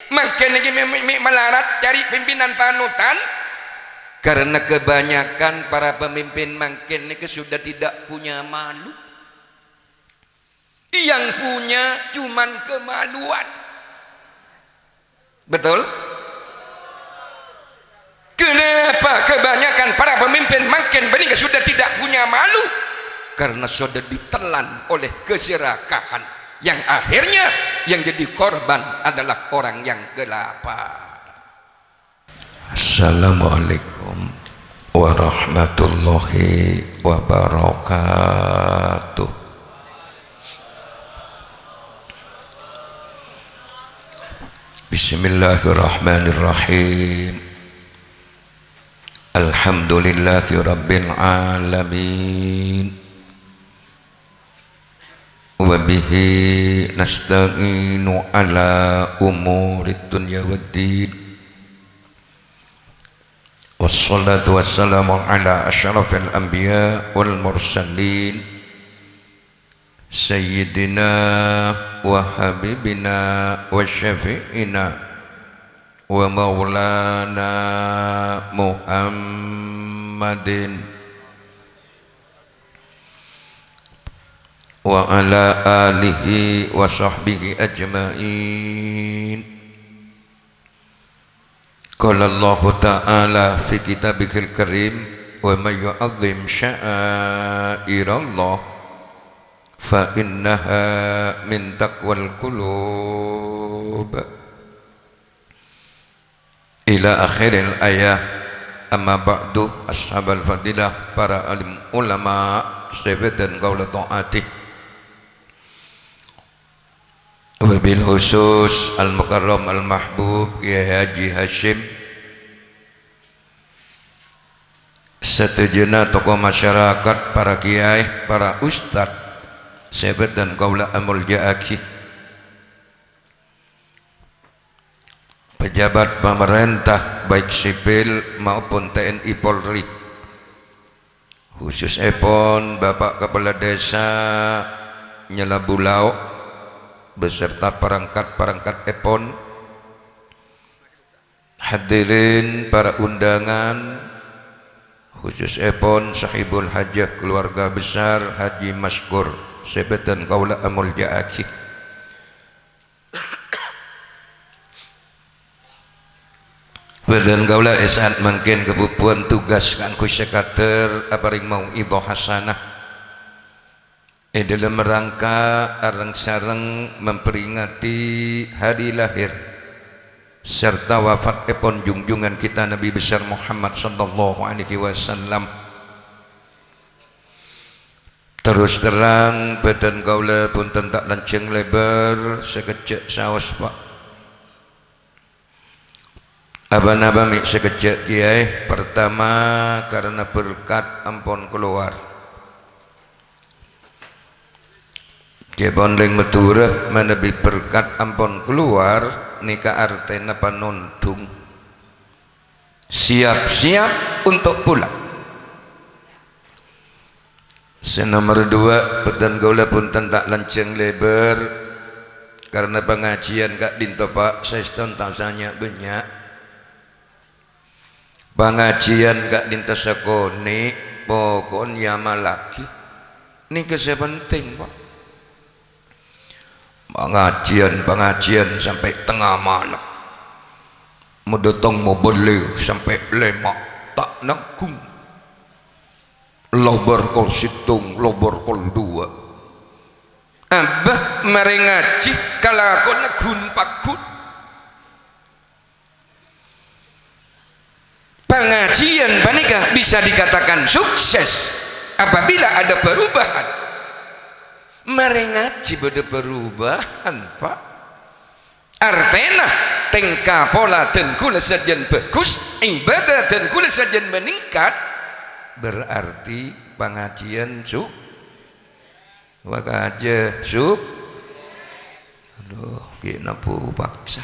makin lagi melarat cari pimpinan panutan karena kebanyakan para pemimpin makin ini sudah tidak punya malu, yang punya cuman kemaluan. Betul? Kenapa kebanyakan para pemimpin makin benih sudah tidak punya malu? Karena sudah ditelan oleh keserakahan, yang akhirnya yang jadi korban adalah orang yang kelaparan. Assalamualaikum warahmatullahi wabarakatuh. Bismillahirrahmanirrahim. Alhamdulillahi rabbil alamin. Wa bihi nasta'inu ala umurid dunya waddin. Wassalatu wassalamu ala asyrafil anbiya wal mursalin sayyidina wa habibina wa syafi'ina wa maulana Muhammadin wa ala alihi wa sahbihi ajma'in. Qala Allah ta'ala fi kitabihil karim wa may yu'azzim sya'airallah fa innaha min taqwal qulub ila akhiril ayah. Amma ba'du, ashabal fadilah, para alim ulama, sahabat dan kaula ta'ati, wabil khusus al-mukarram al-mahbub Kiai Haji Hashim, setujunya tokoh masyarakat, para kiai, para ustad, sahabat dan kaula amul ja'aki, pejabat pemerintah baik sipil maupun TNI Polri, khusus epon Bapak Kepala Desa Nyelabulau beserta perangkat-perangkat epon, hadirin para undangan, khusus epon sahibul hajah keluarga besar Haji Maskur, sahabat dan kaula amul ja'aki. Badan kaula esaat mangken kebupuan tugas kan ku sekater aparing mau idho hasanah dalam rangka arang sareng memperingati hari lahir serta wafat epon junjungan kita Nabi besar Muhammad sallallahu alaihi wasallam. Terus terang badan kaula pun tak lanceng lebar sekecek saos Pak. Abang-abang mik sekejap kiai. Pertama karena berkat ampun keluar kiai bondeng meturah mana berkat ampun keluar nikah artena panuntung siap-siap untuk pulang. Nomor dua badan gaula pun tak lanceng lebar karena pengajian kak dinto Pak saya tak usahnya banyak pengajian gak dinta sakone pokoknya malaki ini kesih penting Pak. Pengajian sampai tengah malam mau datang mau beli sampai lemak tak nanggung lobar kol situng lobar kol dua abah merengaji kalakon gun pakut. Pengajian panikah bisa dikatakan sukses apabila ada perubahan. Mari ngaji pada perubahan Pak. Artena tingkah pola dan kula sajian bagus, ibadah dan kula sajian meningkat, berarti pengajian wakaja aduh kena paksa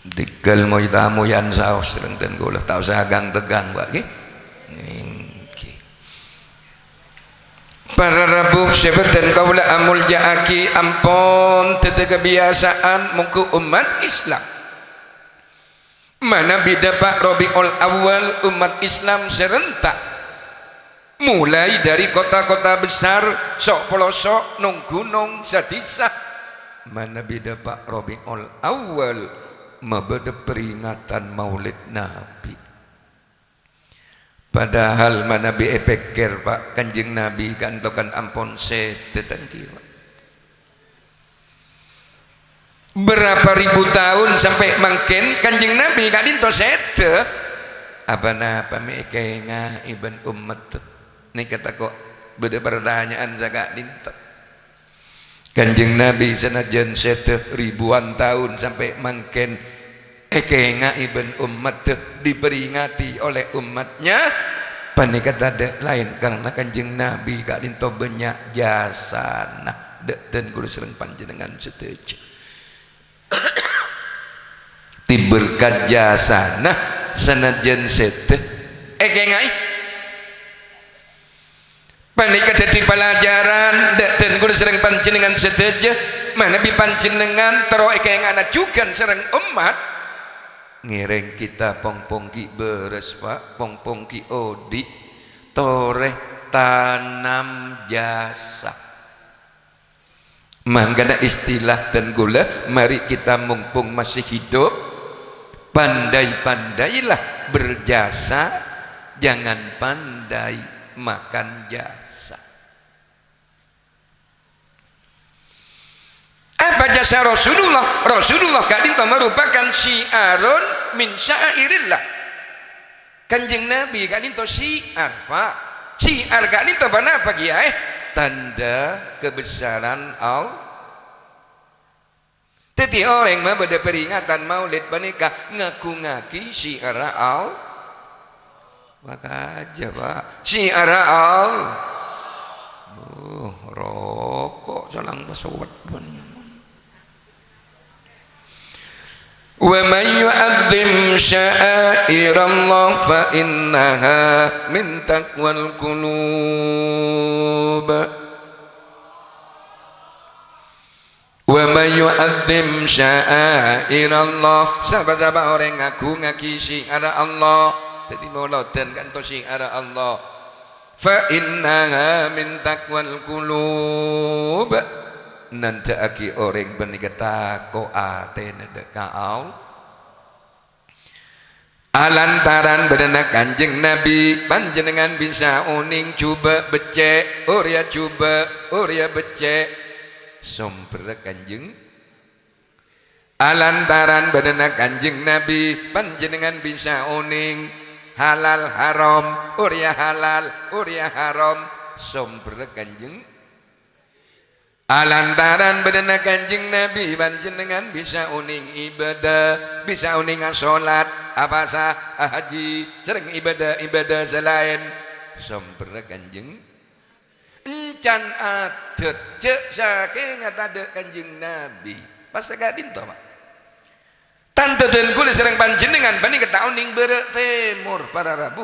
digal mau tamu yang saus terenten gula tak usah gang tegang Pak para rabuh sebutan kaula amul jaaki ampun teu kebiasaan muku umat Islam mana bida Pak Rabiul Awal umat Islam serentak mulai dari kota-kota besar sok pelosok nung gunung sadisah mana bida Pak Rabiul Awal mabeda peringatan Maulid Nabi. Padahal mana bi epekir Pak Kanjeng Nabi kantokan ampun setetangki Pak. Berapa ribu tahun sampai mangken Kanjeng Nabi kadinto sete abana pamikeunga iban ummat ni kata kok beda pertanyaan jaga dinto Kanjeng Nabi sanajan sete ribuan tahun sampai mangken ekenga iban umat diperingati oleh umatnya panikat ada lain karena Kanjeng Nabi gak dinto banyak jasana dan kudu sereng panjenengan setuju tiberkat jasana sanajan sete ekengai panikat jadi pelajaran dan kudu sereng panjenengan setuju mana bi panjenengan tero ekenga juga sereng umat ngiring kita pongpongki beres Pak pongpongki odi toreh tanam jasa mangkana istilah dan gula mari kita mumpung masih hidup pandai-pandailah berjasa jangan pandai makan jasa. Apa jasa Rasulullah? Rasulullah kadinto merupakan syiarun min syairillah. Kanjeng Nabi kadinto syiar Pak. Syiar kadinto apa kiai? Tanda kebesaran Allah. Teti orang mah pada peringatan Maulid panika ngaku-ngaki syiar Allah. Maka aja Pak. Syiar Allah. Rokok salang pesawat bani. Wa man yu'azzim sya'airallah fa innaha min taqwal qulub. Wa man yu'azzim sya'airallah, sahabat-sahabat orang ngaku ngaki syiar Allah, jadi mauladan kan to syiar Allah. Fa innaha min taqwal qulub. Nanti aki orang benikata ko atene dekaau alantaran bedana Kanjeng Nabi panjenengan bisa uning coba becek uria coba uria becek somber Kanjeng alantaran bedana Kanjeng Nabi panjenengan bisa uning halal haram uria haram somber Kanjeng alantaran bedana Kanjeng Nabi panjenengan bisa uning ibadah bisa uning salat apa sah haji sering ibadah selain somber Kanjeng encan adet cek saking ngatade Kanjeng Nabi pas gadinto Pak tante dan kula sering panjenengan bani keta uning berek timur para rabu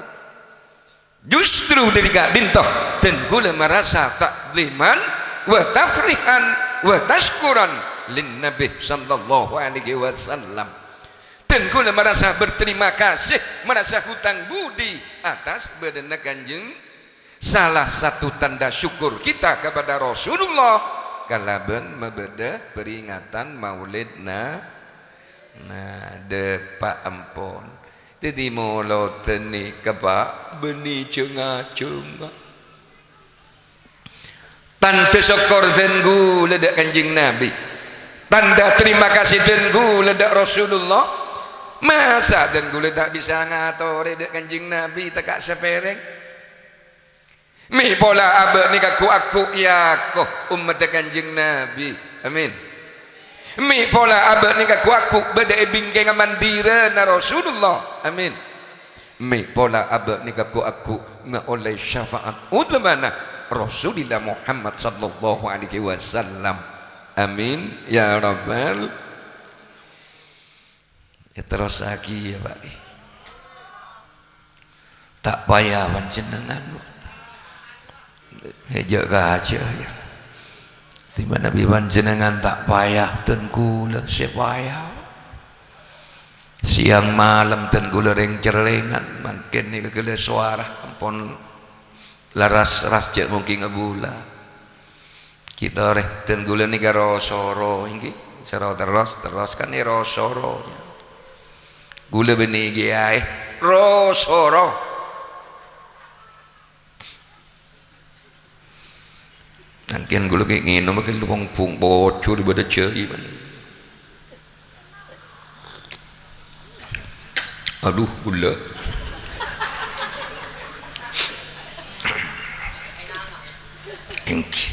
justru dari gadinto dan kula merasa takliman wa tafrihan wa tashkuran lin nabi sallallahu alaihi wasallam dan kula merasa berterima kasih merasa hutang budi atas bedana Kanjeng salah satu tanda syukur kita kepada Rasulullah kalaban mabeda peringatan maulidna nah de Pak ampun jadi mulut ni kepak beni cenga-cenga tanda syukur dan gula dak Kanjeng Nabi tanda terima kasih dan gula dak Rasulullah masa dan gula tak bisa ngatur dak Kanjeng Nabi tak sepereng mi pola abek ni aku ya ko umat Kanjeng Nabi amin mi pola abek ni aku beda bingkeng mandira na Rasulullah amin mi pola abek ni aku oleh syafaat utamana Rasulullah Muhammad sallallahu alaihi wasallam amin ya rabbal ya terus lagi ya Pak tak payah panjenengan jaga aja ya. Di mana biban jenengan tak payah ten kula sepayah. Siang malam ten kula reng cerlengan mangken ni kegele suara ampun laras ras cek mungkin ngebula. Kita reh ten kula ni karo soro iki soro terus kan ni rosoro. Gula beni ge ae rosoro. Nangken gula ge ngino makin lubang pung bocor pada cei bani. Aduh gula engki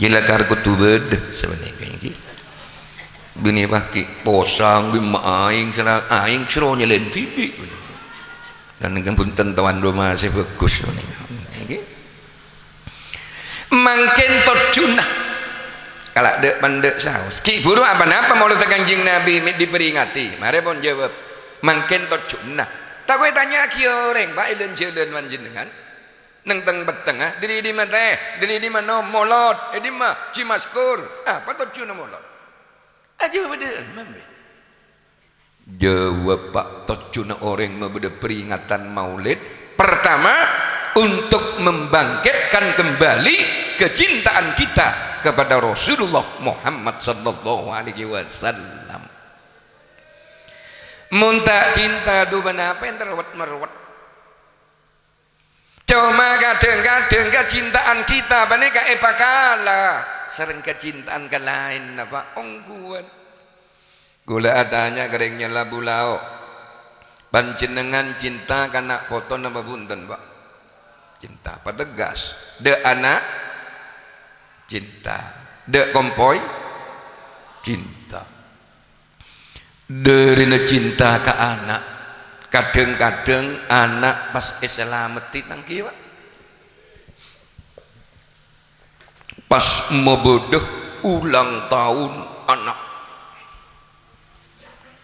gila karku tu bed sebenarnya engki bini baki posang bim aing serang aing seronya lentibi dan dengan punten tawan rumah saya bagus engki mangken tocuna kalau dek pandek saus ki buru apa-apa mau letak kanjeng Nabi diperingati mari pun jawab mangken tocuna tak kowe tanya ki orang pak ilen jelen panjenengan neng teng beteng diri di mana diri di mana molot di mana cimaskur apa tocuna molot aja betul mambe jawab pak tocuna orang membeda peringatan maulid pertama untuk membangkitkan kembali kecintaan kita kepada Rasulullah Muhammad sallallahu alaihi wasallam. Muntak cinta du benapa yang terwet-merwet. Cuma kadang-kadang kecintaan kita bani ka epakala sering kecintaan ke lain apa ongguan. Gula adanya keringnya labu lau. Panjenengan cinta kana foto nama bunten pak. Cinta apa tegas? De anak cinta, de kompoi cinta. Dari cinta ke anak kadang-kadang anak pas islameti tangki pak pas mau bodoh ulang tahun anak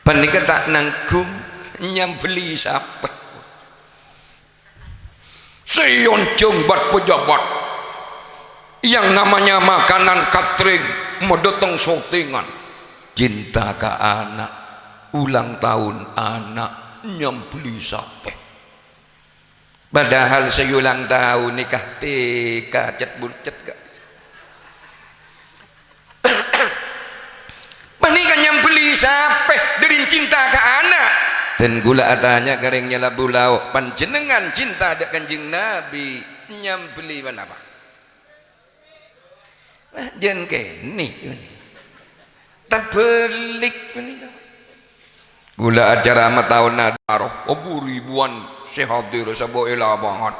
panika tak nanggung nyambeli siapa seyon jembat pejabat yang namanya makanan catering mau datang syutingan cinta ke anak ulang tahun anak nyambeli siapa padahal saya ulang tahun nikah tika cet burcet gak panika nyambeli siapa dari cinta ke anak dan gula atanya keringnya labu lauk panjenengan cinta ada kanjeng Nabi nyambeli mana apa jen kene terbelik gula acara amat tahun nadarah ribuan sehadir sabo elah banget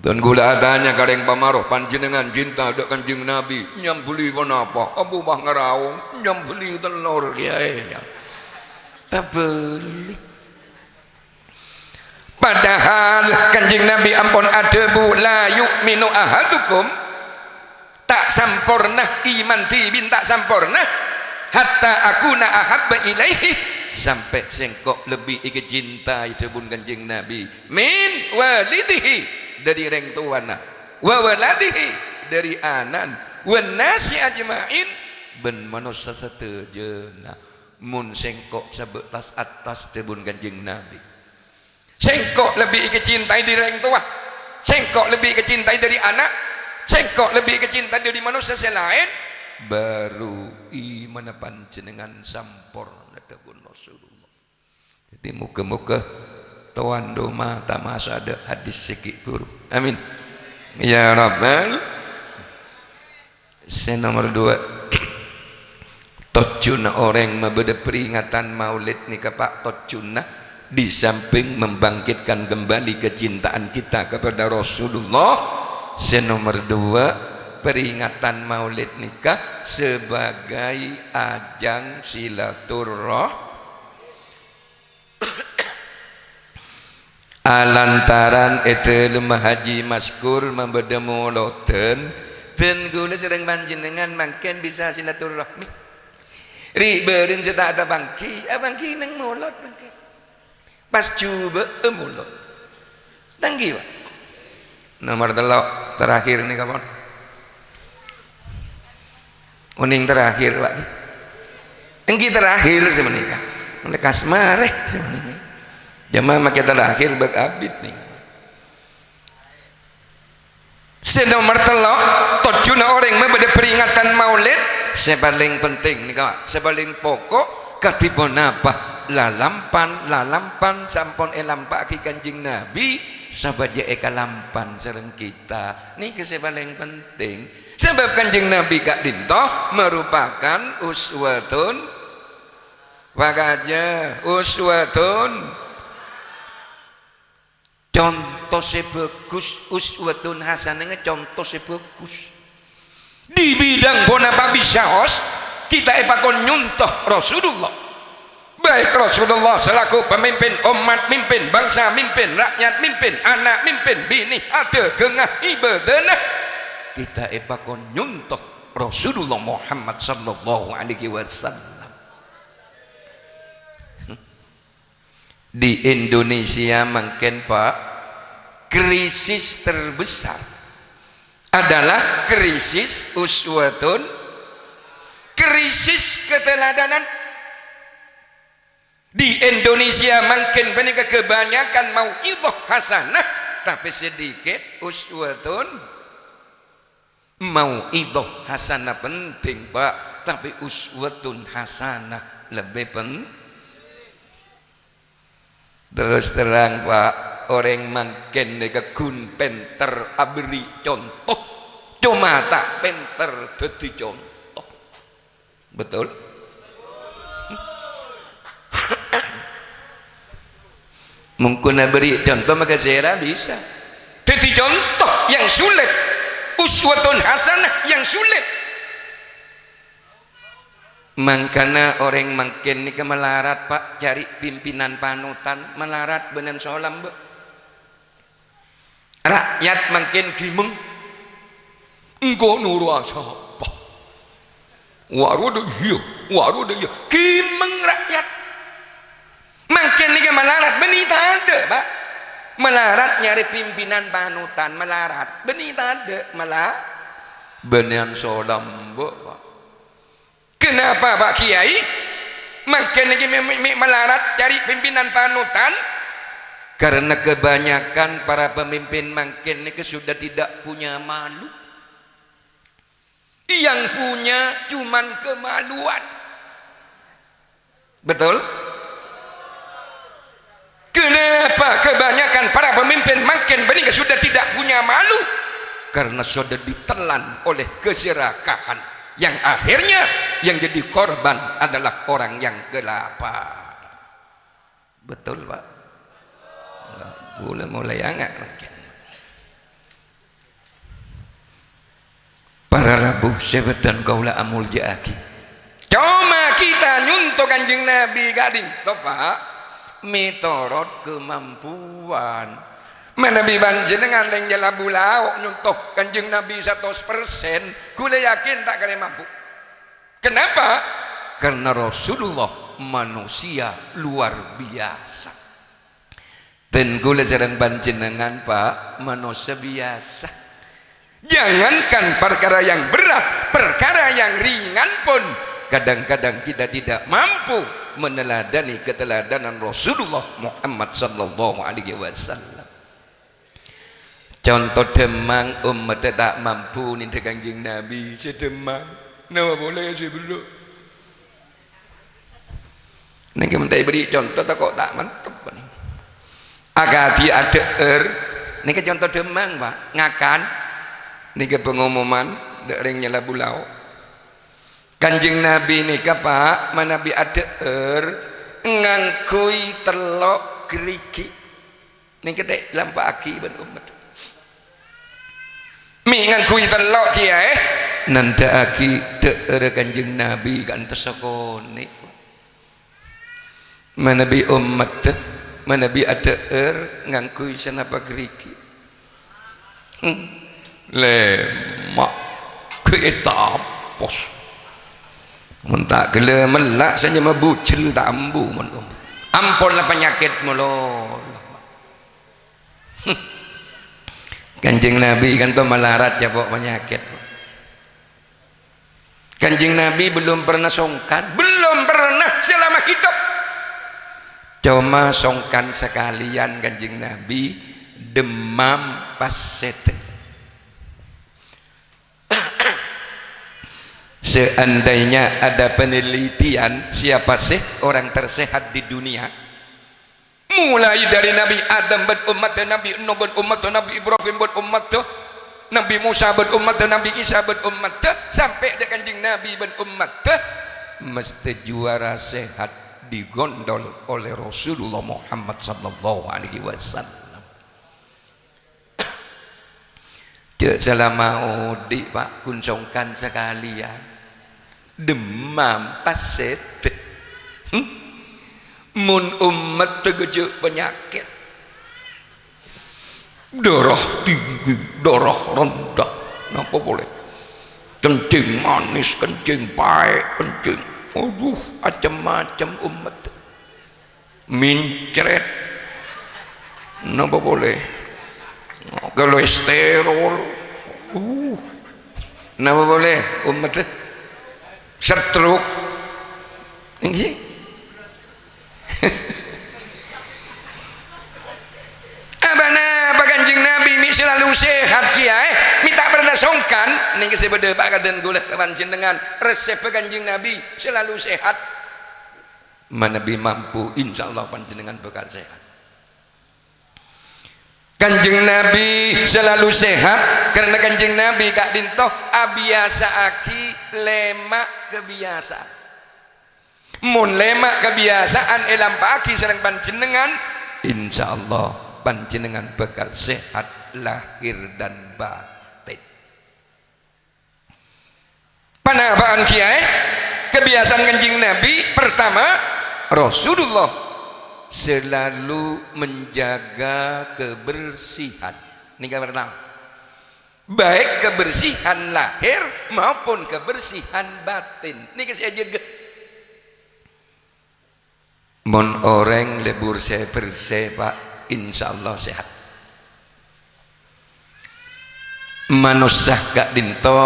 dan gula adanya kareng pamaruh panjenengan cinta ada kanjeng Nabi nyambeli mana apa Abu Bakar Rawong nyambeli telur ya terbelik padahal kanjeng Nabi ampun ada bu la yu'minu ahadukum tak sampurna iman tibin tak sampurna hatta akuna ahabba ilaihi sampai sengkok lebih iki cinta itu pun kanjeng Nabi min walidihi dari orang tuana wa waladihi dari anan wan nasi ajmain ben manusia satejena mun sengkok sebetas atas tebun kanjeng Nabi sengkok lebih iki cintai dari orang tua sengkok lebih iki cintai dari anak sengkok lebih iki cintai dari manusia selain baru iman panjenengan sampurna tebun Rasulullah. Jadi muka-muka tuan rumah tamasa ada hadis sikit guru. Amin. Ya Rabbal. Nomor 2. Tocuna orang membeda peringatan maulid ni Pak tocuna di samping membangkitkan kembali kecintaan kita kepada Rasulullah. Nomor 2 peringatan maulid nikah sebagai ajang silaturahmi alantaran itu lemah haji maskur membeda moloten dan gula sering panjenengan makin bisa silaturahmi riberin cetak ada bangki neng molot bangki pas coba molot nanggi pak Nomor telok terakhir nih kapan? Uning terakhir Pak. Engki terakhir semenika. Oleh kasmare semenika. Jamaah makin terakhir bak abid nih. Senomor telok tojuna orang membeda peringatan Maulid sepaling penting nih kawan. Sepaling pokok katipun apa? Lalampan sampun elampaki Kanjeng Nabi sahabat eka lampan sareng kita niki paling penting sebab Kanjeng Nabi Kak Dinto merupakan uswatun wakaja uswatun contoh sebagus uswatun hasanah contoh sebagus di bidang bonapa bisa kita epakon nyuntoh Rasulullah baik Rasulullah selaku pemimpin umat, mimpin bangsa, mimpin rakyat, mimpin anak, mimpin bini ada gengah ibadana kita epakon nyuntok Rasulullah Muhammad sallallahu alaihi wasallam. Di Indonesia mungkin Pak krisis terbesar adalah krisis uswatun, krisis keteladanan. Di Indonesia makin banyak kebanyakan mau idoh hasanah tapi sedikit uswatun. Mau idoh hasanah penting Pak tapi uswatun hasanah lebih penting. Terus terang Pak orang makin gun penter abri contoh cuma tak penter jadi contoh betul. Mungkin beri contoh maka saya bisa jadi contoh yang sulit uswatun hasanah yang sulit makanya orang makin ni melarat Pak cari pimpinan panutan melarat benar solam rakyat makin gimeng engkau nurwa siapa warudah iya gimeng rakyat makin ni melarat benih ada Pak melarat nyari pimpinan panutan melarat benih ada malah benih solam Pak. Kenapa Pak Kiai makin ni melarat cari pimpinan panutan karena kebanyakan para pemimpin makin ni sudah tidak punya malu yang punya cuman kemaluan betul. Kenapa kebanyakan para pemimpin makin benih sudah tidak punya malu? Karena sudah ditelan oleh keserakahan yang akhirnya yang jadi korban adalah orang yang kelaparan. Betul Pak? Mulai enggak makin. Para rabuh sebetan kaulah amul jaaki. Cuma kita nyuntuk Kanjeng Nabi gading toh Pak. Mitorot kemampuan menabi banjir dengan yang jala bulau nyuntok Kanjeng Nabi 100% kula yakin tak kena mampu. Kenapa? Karena Rasulullah manusia luar biasa dan kula jarang banjir dengan Pak manusia biasa. Jangankan perkara yang berat, perkara yang ringan pun kadang-kadang kita tidak mampu meneladani keteladanan Rasulullah Muhammad sallallahu alaihi wasallam. Contoh demang umat tak mampu ninda Kanjeng Nabi sedemang nama boleh saya belum niki minta beri contoh tak kok tak mantep nih agak dia ada niki contoh demang Pak ngakan niki pengumuman ring nyala bulau Kanjeng Nabi ni Pak manabi ada ngangkui telok geriki ni ketek lampaki ban umat mi ngangkui telok kia nanda aki deer Kanjeng Nabi kan tesakoni manabi umat manabi ada ngangkui sanapa geriki lemak kita pos mentak gila melak saja mabucil tak ambu ampunlah penyakit mulu Kanjeng Nabi kan tuh melarat ya pok penyakit. Kanjeng Nabi belum pernah songkan, belum pernah selama hidup. Cuma songkan sekalian Kanjeng Nabi demam pas setek. Seandainya ada penelitian siapa sih orang tersehat di dunia, mulai dari Nabi Adam buat umat, Nabi Nuh buat umat, Nabi Ibrahim buat umat, Nabi Musa buat umat, Nabi Isa buat umat, sampai ada Kanjeng Nabi buat umat, mesti juara sehat digondol oleh Rasulullah Muhammad sallallahu alaihi wasallam. Cek selama odi Pak kunsongkan sekalian demam paset mun umat tergejuk penyakit darah tinggi, darah rendah, kenapa boleh kencing manis, kencing pahit, kencing aduh macam-macam umat mincret, kenapa boleh kolesterol, kenapa boleh umat stroke ini apa Kanjeng Nabi mi selalu sehat kiai mi tak pernah songkan nih saya berdebat kaden gula panjenengan resep Kanjeng Nabi selalu sehat mana bi mampu insyaallah panjenengan bakal sehat. Kanjeng Nabi selalu sehat karena Kanjeng Nabi kak dintoh abiasa aki lemak kebiasaan. Mun lemak kebiasaan elam pagi serang panjenengan, insyaallah panjenengan bakal sehat lahir dan batin. Panapaan kiai? Kebiasaan Kanjeng Nabi pertama Rasulullah selalu menjaga kebersihan. Ini yang pertama. Baik kebersihan lahir maupun kebersihan batin. Ini saya jaga. Mon orang lebur saya bersih Pak, insyaallah sehat. Manusia gak dinto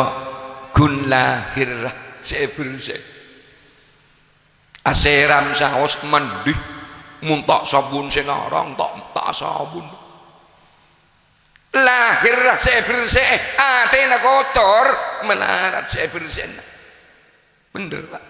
gun lahir saya bersih. Aseram saos mandi muntak sabun senarang tak sabun lahir saya bersih atena kotor melarat saya bersih bener Pak.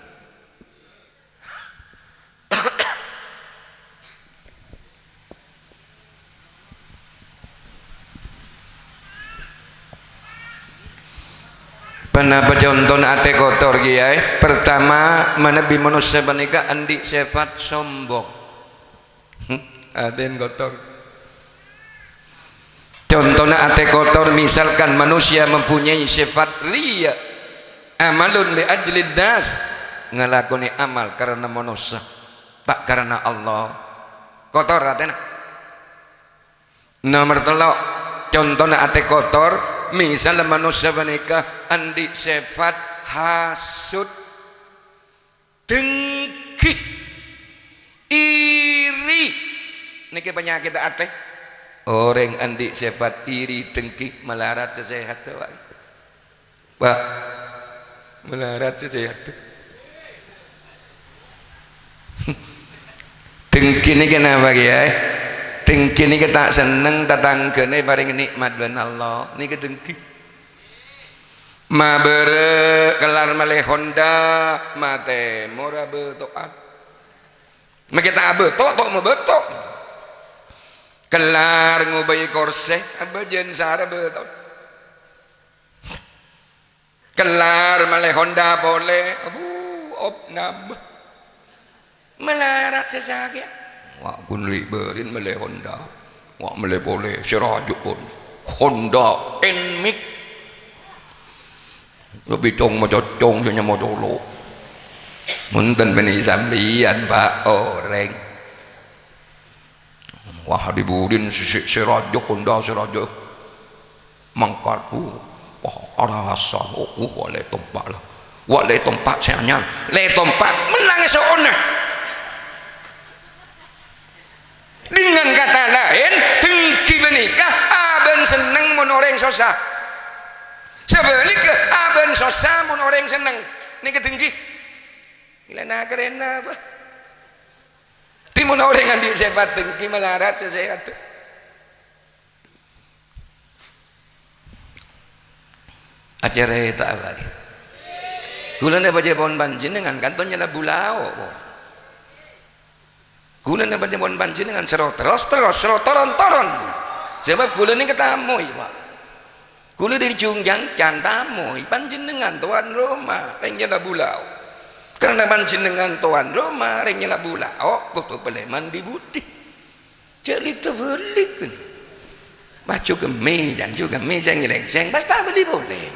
Kenapa contoh ate kotor kiai? Pertama menabi manusia menikah andi sifat sombong. Aden kotor. Contohnya ate kotor misalkan manusia mempunyai sifat riya, amalun li ajlid nas, ngelakoni amal karena manusia tak karena Allah, kotor atena. Nomor telok contohnya ate kotor misalnya manusia menikah andi sifat hasud, dengki, iri. Niki penyakit ate orang andi sifat iri dengki melarat sesehat Pak melarat sesehat dengki ini kenapa ya dengki ini tak seneng tetanggane paling nikmat ben Allah niki dengki ma bere kelar malih Honda mate mora betokan makita betok tok mau betok kelar ngubai korse abajen sara betul kelar malih Honda boleh opnam melarat sesakit wak pun liberin malih Honda wak malih boleh serajuk pun Honda Enmik lebih cong mau cocong saya mau dulu munten beni sambian Pak orang wah diburin serajuk Honda serajuk mangkat wah rasa boleh tempat lah boleh tempat saya nyal le tempat menangis seonah dengan kata lain dengki menikah aben seneng mun orang susah. Sebaliknya aben susah mun orang seneng. Ni ketengki. Gila nak keren apa? Timun orang yang disebat tengki melarat sesehat. Acara itu apa? Kula ne baca pohon panjenengan kantonnya lah bulau. Kula ne baca pohon panjenengan terus toron. Sebab kula ni ketamu Pak. Kula dari Jungjang can tamu panjenengan tuan rumah rengnya lah bulau. Karena panjenengan tuan rumah rengnya lah bulau kutu peleman di budi. Jadi terbelik ni. Baca gemi dan juga mejang ngeleng pasti beli boleh.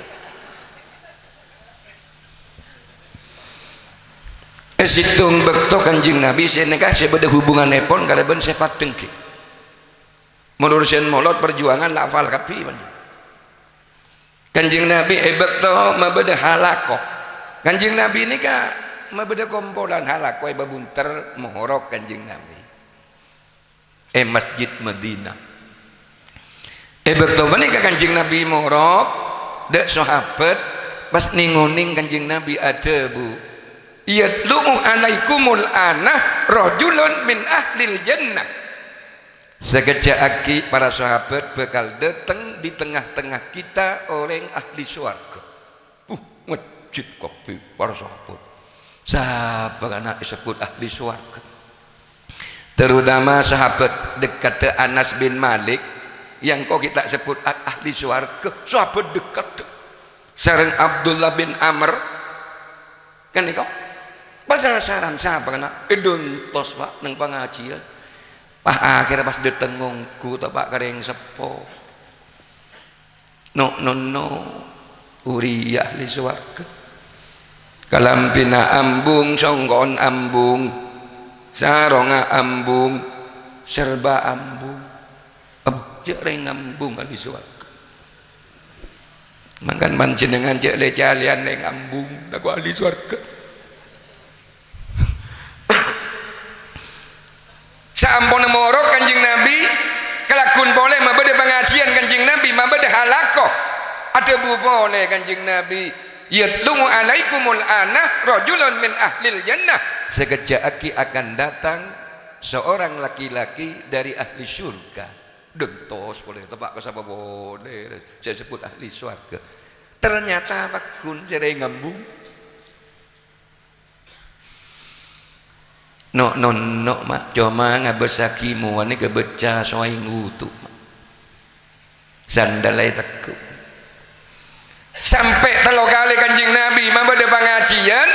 Esitung bekto Kanjeng Nabi seneka sebeda hubungan nepon kalau ben sifat tengki. Menurusin molot perjuangan lafal kapi Kanjeng Nabi bekto mabeda halako. Kanjeng Nabi ini ka mabeda kompolan halako babunter mohorok Kanjeng Nabi. Masjid Madinah. Bekto menika Kanjeng Nabi mohorok dek sahabat pas ningoning Kanjeng Nabi ada bu. Yatlu'u alaikumul anah rajulun min ahlil jannah. Sekejap aki para sahabat bakal datang di tengah-tengah kita orang ahli swarga. Masjid kopi para sahabat. Siapa anak disebut ahli swarga? Terutama sahabat dekat Anas bin Malik yang kok kita sebut ahli swarga. Sahabat dekat. Sareng Abdullah bin Amr. Kan nih kok? Pasaran siapa anak? Edontos Pak nang pengajian. Pak akhirnya pas ditengungku tak pak kareng sepo no uriyah li swarga kalampina ambung songkon ambung saronga ambung serba ambung objek reng ambung li swarga makan panjenengan cek le calian reng ambung tak ahli swarga. Sampun morok Kanjeng Nabi kelakun boleh mabede pengajian Kanjeng Nabi mabede halako ada bu boleh Kanjeng Nabi yatlu'u alaikumul anah rajulun min ahlil jannah sekejap aki akan datang seorang laki-laki dari ahli surga dentos boleh tebak ke siapa boleh saya sebut ahli surga ternyata bakun saya ngambung no mak cuma ngabesaki muan ni kebeca soai ngutu sandalai tekuk sampai telo kali Kanjeng Nabi mabade pengajian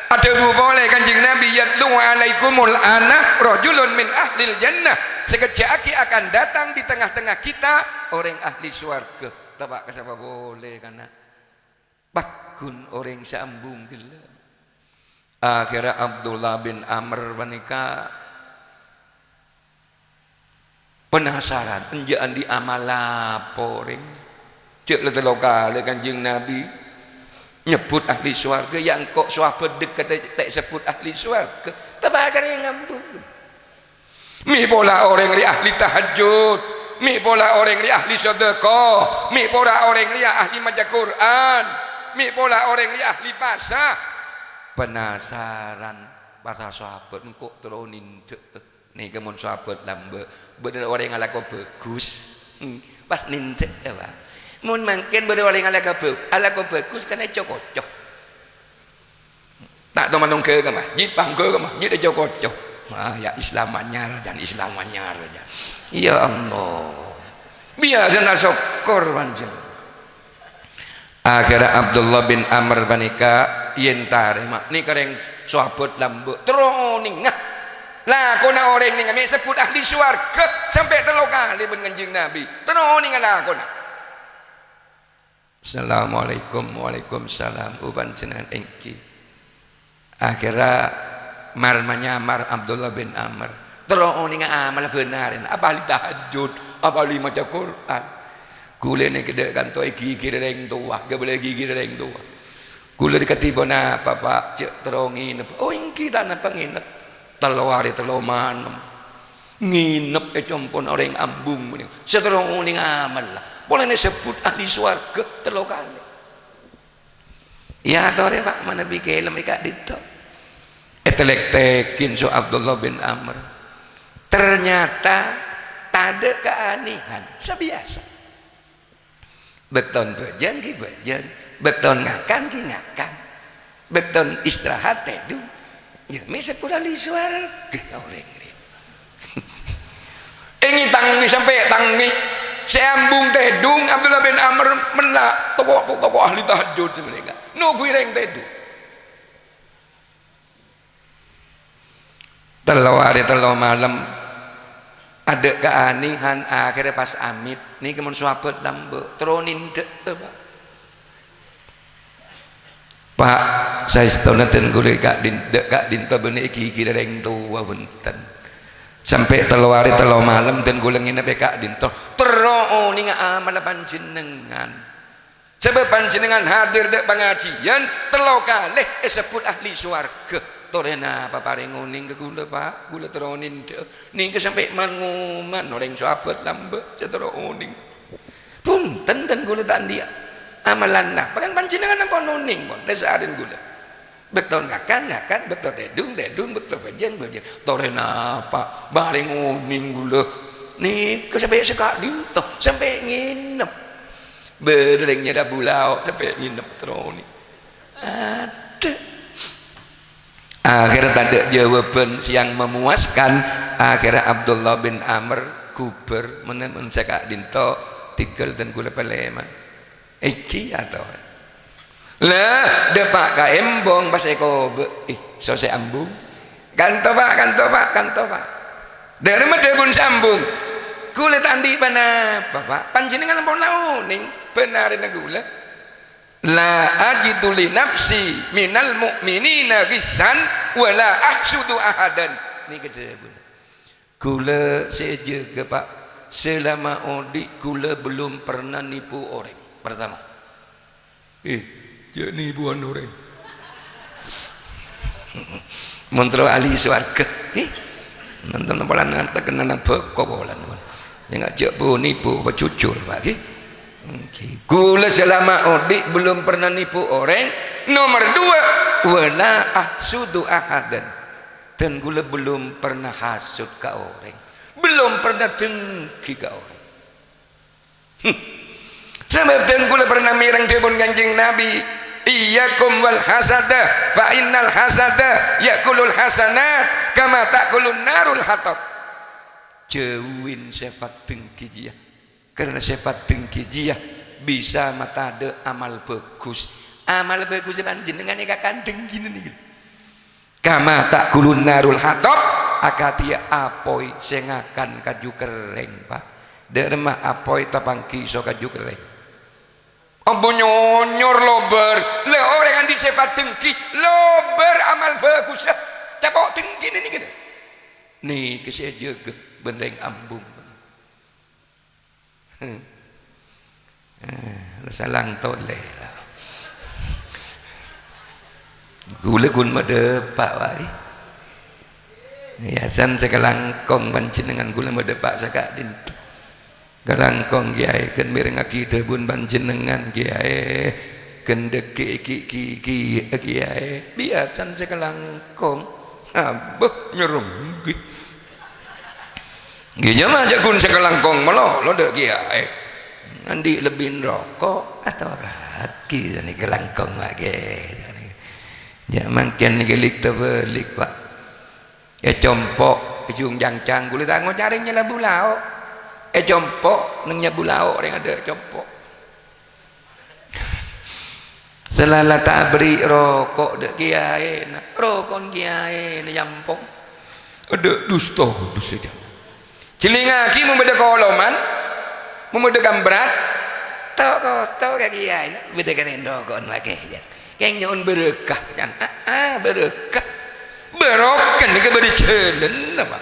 ada bu boleh Kanjeng Nabi yatlu'u alaikumul anah rajulun min ahlil jannah sekejap aki akan datang di tengah-tengah kita orang ahli swarga tebak siapa boleh karena bakun orang sambung gila. Akhirnya Abdullah bin Amr menikah penasaran enjaan di amal laporing cek letelo kali Kanjeng Nabi nyebut ahli swarga yang kok sahabat dekat tak sebut ahli swarga tabakar yang ngambung mi pola orang li ahli tahajud mi pola orang li ahli sedekah mi pola orang li ahli maca Quran mi pola orang li ahli pasah penasaran para sahabat kok teronin nih kemun sahabat lambe bener orang alako bagus pas ninte apa mun mungkin bener orang alako bagus karena cocok tak teman dong ke masjid bangke ke masjid aja cocok ya Islam anyar dan Islam anyar aja ya Allah biasa nasokor panjang. Akhirnya Abdullah bin Amr banika yentare mak ni kareng sahabat lambe teroning ngah lah kona orang ni ngame sebut ahli swarga sampai telo kali ben Kanjeng Nabi teroning lah kona. Assalamualaikum waalaikumsalam uban jenengan engki. Akhirnya mar Abdullah bin Amr teroning amal benarin apa ahli tahajud apa ahli maca Quran. Kule ni kedek kan toy gigi reng tua, gak boleh gigi reng tua. Kule dikatiba apa pak, cek terongin. Oh ingki tanah penginep, telawari teloman, nginep compon orang ambung. Seterong uning amal lah. boleh disebut ahli swarga 3 kali. Ya tore Pak mana bikin lemika dito. Etelek tekin so Abdullah bin Amr. Ternyata ada keanihan sebiasa. Beton bejeng ki bejeng, beton ngakan ki ngakan, beton istirahat tedu. Ya mesep ahli swarga oleh. Ini tangi sampai tangi seambung tedung Abdullah bin Amr menak toko ahli tahajud mereka nunggu ireng tedung 3 hari 3 malam ada keanihan akhirnya pas amit ini kemun sahabat lambe teronin dek Pak saya setahun nanti gulai kak dinta benih iki reng tua benten sampai 3 hari 3 malam dan gue lengin kak dinto terus ni amal panjenengan sebab panjenengan hadir dek pengajian 3 kali sebut ahli swarga torena apa paring nguning ke gula Pak gula teronin ni ke sampai manguman orang sahabat lambe teronin punten dan gula tak dia amalan nah pakan panjenengan apa nuning pun desarin gula betul ngakan betul tedung betul bajen torena apa bareng nguning gula nih ke sampai sekak dinto sampai nginep berengnya dah bulau sampai nginep terus ni ada akhirnya tak ada jawaban yang memuaskan akhirnya Abdullah bin Amr kuber mensekak dinto tigel dan gula peleman iki atau lah depak ka embong pas eko so se ambung kanto pak dari mana pun sambung kulit andi mana bapak panjenengan pun nauning benarin gula la ajidu li nafsi minal mu'minina ghisan wala ahsudu ahadan ni kata gula saja ke Pak selama odik gula belum pernah nipu orang pertama jadi buan orang mentro ahli swarga nonton nampalan ngantek kena nampak kokolan yang ngajak pun nipu apa cucul Pak gula selama odik belum pernah nipu orang nomor 2 wala ahsudu ahadan dan gula belum pernah hasud ke orang belum pernah dengki ke orang sebab dan gula pernah mirang tebun Kanjeng Nabi iyyakum wal hasada fa innal hasada yakulul hasanat kama takulun narul hatab jauhin sifat dengki dia karena sifat dengki dia bisa mata ada amal bagus panjenengan akan dengki nih kama takulun narul hatab akatia apoi sengakan kaju kereng Pak derma apoi tapangki so kaju kereng ambo nyonyor lober le orang yang disifat dengki lober amal bagus capok dengki ini gitu nih kesya jaga benreng ambung salang toleh lah gula gun made Pak wai ya san sekalangkong panjenengan gula made Pak sakak dintu galangkong kiai kan mireng akidah pun panjenengan kiai gendeke ki kiai biasan sekalangkong abah nyerung gini mah aja gun sekalangkong malah lo dek kiai nanti lebih rokok atau lagi ni kelangkong lagi ya makin ni kelik terbalik Pak ya compok ujung jangcang kulit tangan carinya lah bulau compok nengnya bulau orang ada compok selala tak beri rokok dek kiai rokok kiai ni jampok ada dusta cilingaki membeda koloman membeda berat tau ke kiai beda kan rokok lagi kayak nyon berkah kan berkah berokan ni ke beri celen apa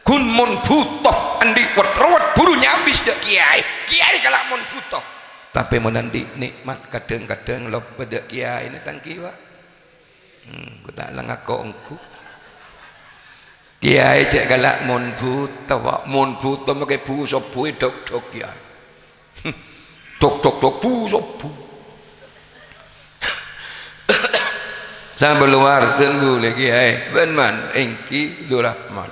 kun mon butoh andi wat burunya habis dak kiai kalau mon butoh tapi mon andi nikmat kadang-kadang lo pada kiai ini tangki Pak ku tak langako engku kiai cek galak mon butoh Pak mon butoh make bu sop dok kiai tok pu sopu sampai luar tunggu lagi benar engki Rahman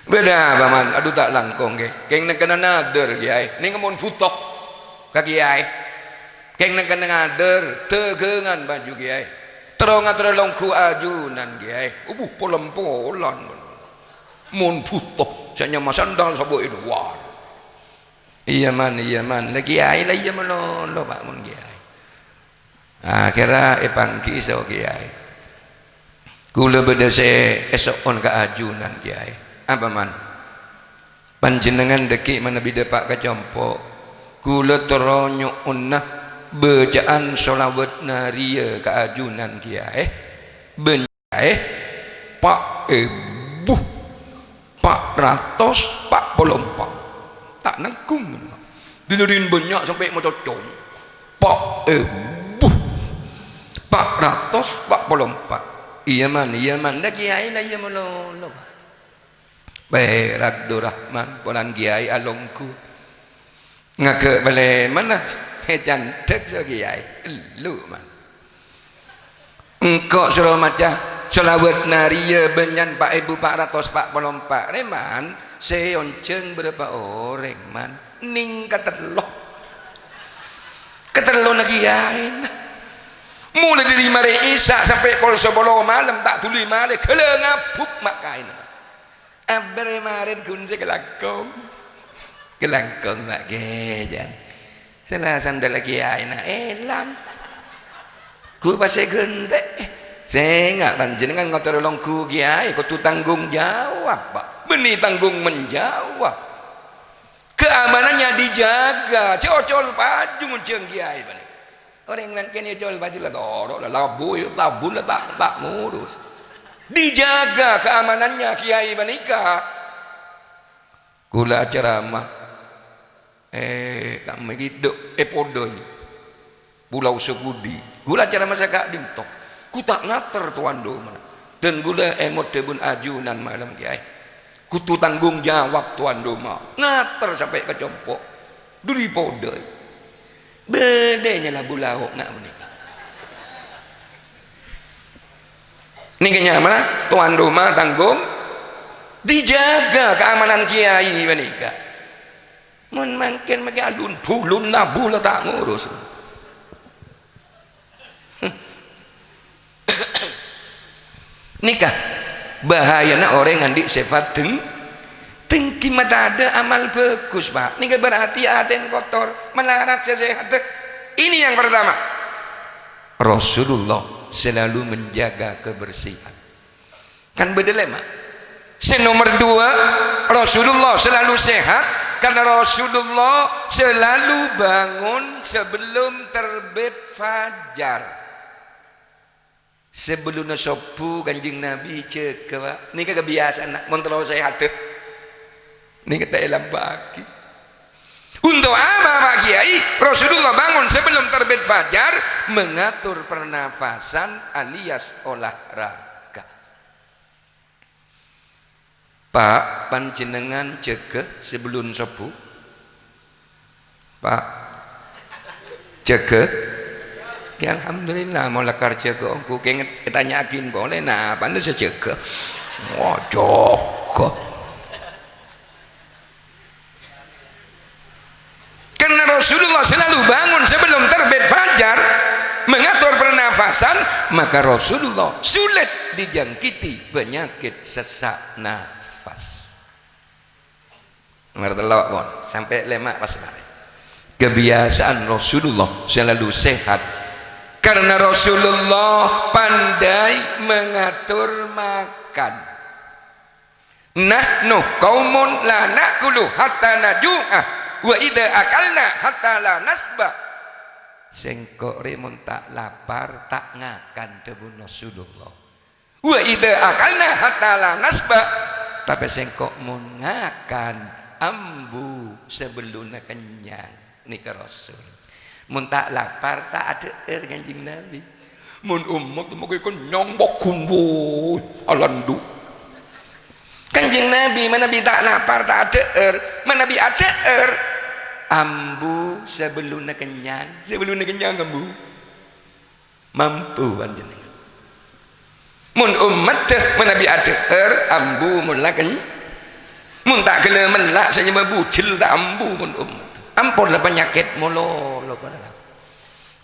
beda paman aduh tak langkong keng nak kena nader kiai ni kemun futok ka kiai keng nak kena nader tegengan baju kiai terong longku ajunan kiai polon mun futok sanya masandal sabo itu war iya man lagi kiai lah iya melolo pak mun kiai akhirnya pangki so kiai kula bedese esok on ka ajunan kiai apa man panjenengan deki mana bida pak kacampo kula teronyo unnah bacaan sholawat naria ka ajunan kiai benyae pak buh pak ratos pak polompak tak nangkung dinurin banyak sampai mau cocok pak pak ratos pak polompak iya man lagi kiai lah iya melolo berak Rahman polan kiai alongku ngake bale mana cantik so kiai lu man engkau suruh macam selawat naria benyan pak ibu pak ratos pak polompak reman seonceng berapa orang man ning keterloh lagi kiai mulai dari mari Isa sampai kol sebolo malam tak tuli mari kele ngapuk mak kain abere marin kunse kelangkong mak gejan salah sandal lagi aina elam ku pasai gente saya enggak panjenengan ngotor longku kiai kudu tanggung jawab pak beni tanggung menjawab keamanannya dijaga cocol pajung jeung kiai bani orang yang kena jual baju lah dorok lah labu lah tak ngurus dijaga keamanannya kiai banika kula ceramah kami hidup podoi Pulau Sepudi gula ceramah saya kak dintok ku tak ngater tuan do mana dan gula emot debun ajunan malam kiai kutu tanggung jawab tuan do mau ngater sampai ke compok duri podoi bedanya lah bulau nak menikah ini kayaknya mana tuan rumah tanggung dijaga keamanan kiai menikah mun makin makin alun bulun nabu lah tak ngurus nikah bahayana orang ngandik sifat tengki mata ada amal bagus pak ini berarti aten kotor melarat sehat ini yang pertama Rasulullah selalu menjaga kebersihan kan bedelema nomor dua Rasulullah selalu sehat karena Rasulullah selalu bangun sebelum terbit fajar sebelum sopu kanjeng Nabi cek ini kebiasaan nak menterus sehat ini kita elam pagi untuk apa Pak Kiai Rasulullah bangun sebelum terbit fajar mengatur pernafasan alias olahraga Pak panjenengan jaga sebelum subuh Pak jaga ya alhamdulillah mau lekar jaga aku kenget tanyakin boleh nah pandai saya jaga wah jaga karena Rasulullah selalu bangun sebelum terbit fajar mengatur pernafasan maka Rasulullah sulit dijangkiti penyakit sesak nafas ngertelok bon sampai lemak pas kemarin kebiasaan Rasulullah selalu sehat karena Rasulullah pandai mengatur makan nahnu qaumun la na'kulu hatta naju'ah wa idza akalna hatta la nasba sengkok remun tak lapar tak ngakan debun Rasulullah wa idza akalna hatta la nasba tapi sengkok mun ngakan ambu sebelumnya kenyang nika Rasul mun tak lapar tak ada kanjeng Nabi mun umat moga kenyang bok kumbu alandu kanjeng Nabi mana Nabi tak lapar tak ada mana Nabi ada ambu sebelum kenyang ambu mampu panjenengan mun umat menabi ada ambu mun kenyang mun tak kena melak saya membujil tak ambu mun umat ampunlah penyakit mulu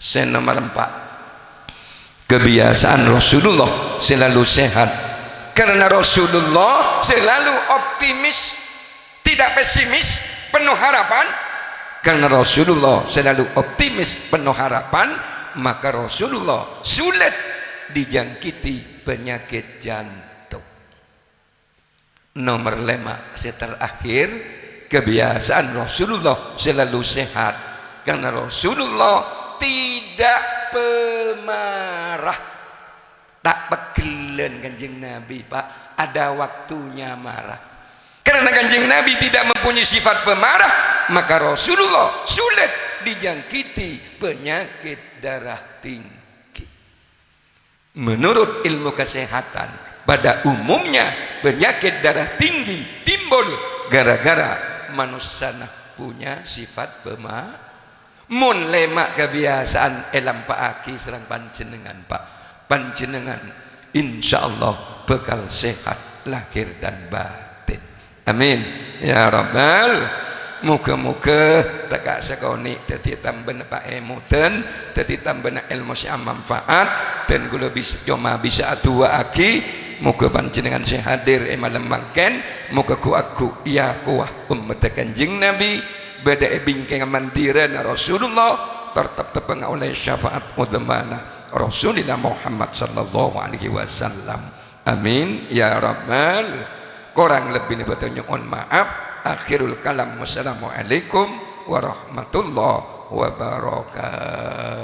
sen nomor 4 kebiasaan Rasulullah selalu sehat karena Rasulullah selalu optimis tidak pesimis penuh harapan karena Rasulullah selalu optimis penuh harapan maka Rasulullah sulit dijangkiti penyakit jantung. Nomor 5 setelah akhir kebiasaan Rasulullah selalu sehat karena Rasulullah tidak pemarah tak pegelen Kanjeng Nabi Pak ada waktunya marah karena Kanjeng Nabi tidak mempunyai sifat pemarah maka Rasulullah sulit dijangkiti penyakit darah tinggi. Menurut ilmu kesehatan pada umumnya penyakit darah tinggi timbul gara-gara manusia punya sifat pemarah. Mun lemak kebiasaan elam Pak Aki serang panjenengan Pak panjenengan insyaallah bekal sehat lahir dan batin amin ya rabbal muka-muka tak sekoni tadi tambah Pak emuten tadi tambah ilmu yang manfaat dan kalau bisa cuma bisa dua aki muka panjenengan saya hadir malam mangken muka ku aku ya kuah umat Kanjeng Nabi beda bingkai mandiran Rasulullah tertepeng oleh syafaat mudzamanah Rasulullah Muhammad sallallahu alaihi wasallam amin ya rabbal kurang lebih ini bertanya maaf akhirul kalam wassalamualaikum warahmatullahi wabarakatuh.